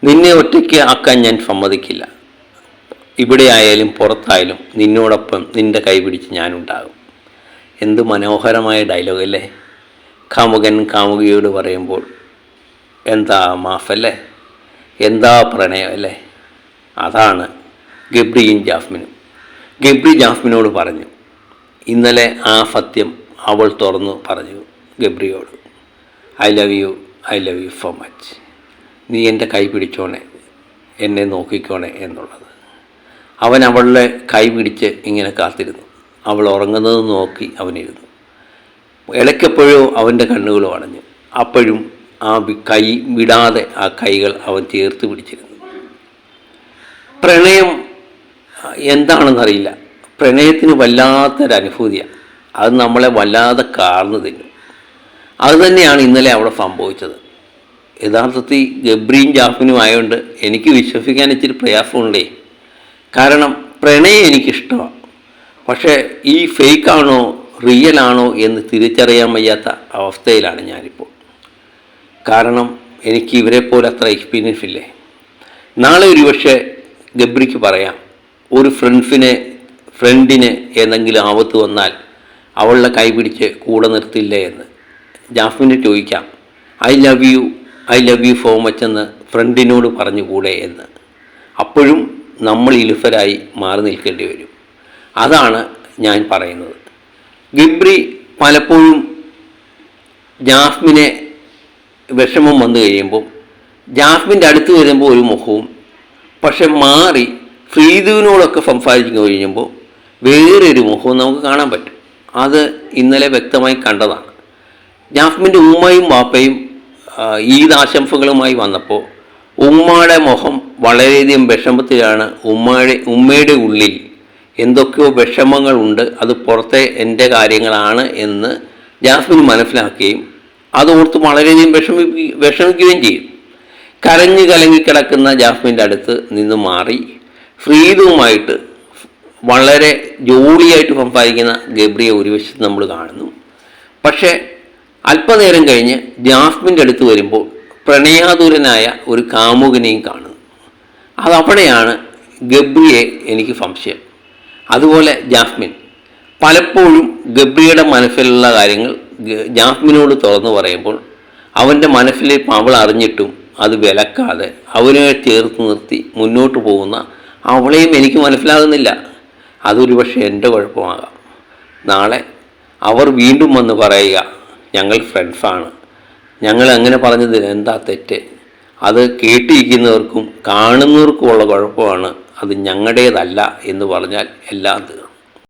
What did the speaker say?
നിന്നെ ഒറ്റയ്ക്ക് ആക്കാൻ ഞാൻ സമ്മതിക്കില്ല. ഇവിടെ ആയാലും പുറത്തായാലും നിന്നോടൊപ്പം നിൻ്റെ കൈ പിടിച്ച് ഞാനുണ്ടാകും. എന്ത് മനോഹരമായ ഡയലോഗല്ലേ കാമുകൻ കാമുകിയോട് പറയുമ്പോൾ. എന്താ മാഫല്ലേ, എന്താ പ്രണയമല്ലേ. അതാണ് ഗബ്രിയും ജാസ്മിനും. ഗബ്രി ജാസ്മിനോട് പറഞ്ഞു. ഇന്നലെ ആ സത്യം അവൾ തുറന്നു പറഞ്ഞു ഗബ്രിയോട്. I love you so much. നീ എൻ്റെ കൈ പിടിച്ചോണേ, എന്നെ നോക്കിക്കോണേ എന്നുള്ളത്. അവൻ അവളുടെ കൈ പിടിച്ച് ഇങ്ങനെ കാത്തിരുന്നു. അവൾ ഉറങ്ങുന്നത് നോക്കി അവനിരുന്നു. ഇടയ്ക്കെപ്പോഴോ അവൻ്റെ കണ്ണുകൾ അടഞ്ഞു. അപ്പോഴും ആ കൈ വിടാതെ ആ കൈകൾ അവൻ ചേർത്ത് പിടിച്ചിരുന്നു. പ്രണയം എന്താണെന്നറിയില്ല. പ്രണയത്തിന് വല്ലാത്തൊരനുഭൂതിയാണ്. അത് നമ്മളെ വല്ലാതെ കാർന്നു തിന്നും. അതുതന്നെയാണ് ഇന്നലെ അവിടെ സംഭവിച്ചത്. യഥാർത്ഥത്തിൽ ഗബ്രിയും ജാസ്മിനും ആയതുകൊണ്ട് എനിക്ക് വിശ്വസിക്കാൻ ഇച്ചിരി പ്രയാസമുണ്ടേ. കാരണം പ്രണയം എനിക്കിഷ്ടമാണ്. പക്ഷേ ഈ ഫേക്കാണോ റിയലാണോ എന്ന് തിരിച്ചറിയാൻ വയ്യാത്ത അവസ്ഥയിലാണ് ഞാനിപ്പോൾ. കാരണം എനിക്ക് ഇവരെ പോലെ അത്ര എക്സ്പീരിയൻസ് ഇല്ലേ. നാളെ ഒരു പക്ഷേ ഗബ്രിക്ക് പറയാം, ഒരു ഫ്രണ്ടിന് എന്തെങ്കിലും ആപത്ത് വന്നാൽ അവളുടെ കൈ പിടിച്ച് കൂടെ നിർത്തില്ലേ എന്ന്. ജാസ്മിന് ചോദിക്കാം, I love you so much എന്ന് ഫ്രണ്ടിനോട് പറഞ്ഞുകൂടെ എന്ന്. അപ്പോഴും നമ്മൾ ഇലുഫരായി മാറി നിൽക്കേണ്ടി വരും. അതാണ് ഞാൻ പറയുന്നത്. ഗബ്രി പലപ്പോഴും ജാസ്മിനെ വിഷമം വന്നു കഴിയുമ്പോൾ ജാസ്മിൻ്റെ അടുത്ത് വരുമ്പോൾ ഒരു മുഖവും, പക്ഷെ മാറി ശ്രീധുവിനോടൊക്കെ സംസാരിച്ചു കഴിയുമ്പോൾ വേറൊരു മുഖവും നമുക്ക് കാണാൻ പറ്റും. അത് ഇന്നലെ വ്യക്തമായി കണ്ടതാണ്. ജാസ്മിൻ്റെ ഉമ്മയും വാപ്പയും ഈദ് ആശംസകളുമായി വന്നപ്പോൾ ഉമ്മയുടെ മുഖം വളരെയധികം വിഷമത്തിലാണ്. ഉമ്മയുടെ ഉള്ളിൽ എന്തൊക്കെയോ വിഷമങ്ങളുണ്ട്, അത് പുറത്തെ എൻ്റെ കാര്യങ്ങളാണ് എന്ന് ജാസ്മിൻ മനസ്സിലാക്കുകയും അതോർത്ത് വളരെയധികം വിഷമിക്കുകയും ചെയ്യും. കരഞ്ഞു കലങ്ങിക്കിടക്കുന്ന ജാസ്മിൻ്റെ അടുത്ത് നിന്ന് മാറി ശ്രീധുവുമായിട്ട് വളരെ ജോളിയായിട്ട് സംസാരിക്കുന്ന ഗബ്രിയെ ഒരു വശത്ത് നമ്മൾ കാണുന്നു. പക്ഷേ അല്പനേരം കഴിഞ്ഞ് ജാസ്മിൻ്റെ അടുത്ത് വരുമ്പോൾ പ്രണയാതുരനായ ഒരു കാമുകനെയും കാണുന്നു. അതവിടെയാണ് ഗബ്രിയെ എനിക്ക് സംശയം. അതുപോലെ ജാസ്മിൻ പലപ്പോഴും ഗബ്രിയുടെ മനസ്സിലുള്ള കാര്യങ്ങൾ ജാസ്മിനോട് തുറന്നു പറയുമ്പോൾ അവൻ്റെ മനസ്സിലെ അവൾ അറിഞ്ഞിട്ടും അത് വിലക്കാതെ അവനെ ചേർത്ത് നിർത്തി മുന്നോട്ട് പോകുന്ന അവളെയും എനിക്ക് മനസ്സിലാകുന്നില്ല. അതൊരു പക്ഷേ എൻ്റെ കുഴപ്പമാകാം. നാളെ അവർ വീണ്ടും വന്ന് പറയുക, ഞങ്ങൾ ഫ്രണ്ട്സാണ്, ഞങ്ങൾ അങ്ങനെ പറഞ്ഞതിൽ എന്താ തെറ്റ്? അത് കേട്ടിരിക്കുന്നവർക്കും കാണുന്നവർക്കുമുള്ള കുഴപ്പമാണ്, അത് ഞങ്ങളുടേതല്ല എന്ന് പറഞ്ഞാൽ എല്ലാം തീർന്നു.